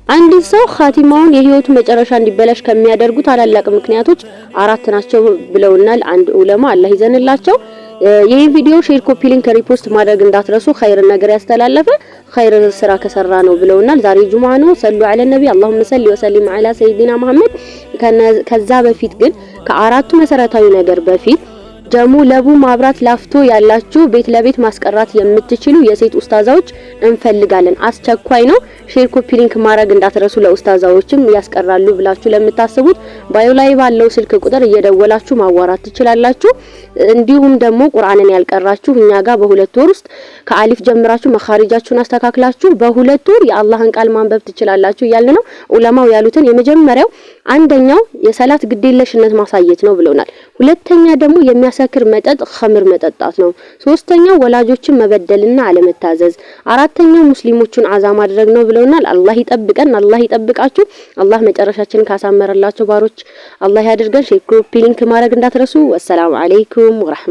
አንድ ሰው ኻቲማውን የህይወቱ መጨረሻ እንዲበላሽ ከሚያደርጉ ታላላቅ ምክንያቶች 4 ናቸው ብለውናል አንድ ዑለማ አላህ ይዘንላቸው። ይሄ ቪዲዮ ሼር፣ ኮፒ ሊንክ፣ ሪፖስት ማድረግ እንዳትረሱ። ኸይር ነገር ያስተላለፈ ኸይር ስራ ከሰራ ነው ብለውናል። ዛሬ ጁምዓ ነው። ሰሉ ዐለ ነቢ አላሁመ ሰሊ ወሰሊም ዐላ ሰይዲና መሐመድ። ከዛ በፊት ግን ከአራቱ መሰረታዊ ነገር በፊት ጀሙ ለቡ ማብራት ላፍቶ ያላችሁ ቤት ለቤት ማስቀራት የምትችሉ የሴት ኡስታዛዎች እንፈልጋለን። አስቸኳይ ነው። ሼር ኮፒ ሊንክ ማድረግ እንዳትረሱ። ለኡስታዛዎችም ያስቀራሉ ብላችሁ ለምታስቡት ባዮ ላይ ባለው ስልክ ቁጥር እየደወላችሁ ማዋራት ትችላላችሁ። እንዲሁም ደግሞ ቁርአንን ያልቀራችሁ እኛ ጋር በሁለት ወር ውስጥ ከአሊፍ ጀምራችሁ መኻሪጃችሁን አስተካክላችሁ በሁለት ወር የአላህን ቃል ማንበብ ትችላላችሁ እያልን ነው። ዑለማው ያሉትን የመጀመሪያው አንደኛው የሰላት ግዴለሽነት ማሳየት ነው ብለውናል። ሁለተኛ ደግሞ የሚያሰክር መጠጥ ኸምር መጠጣት ነው። ሶስተኛው ወላጆችን መበደልና አለመታዘዝ፣ አራተኛው ሙስሊሞቹን አዛ ማድረግ ነው ብለውናል። አላህ ይጠብቀን፣ አላህ ይጠብቃችሁ። አላህ መጨረሻችንን ካሳመረላቸው ባሮች አላህ ያድርገን። ሼር ኮፒ ሊንክ ማድረግ እንዳትረሱ። ወሰላሙ አለይኩም ወራህመቱላህ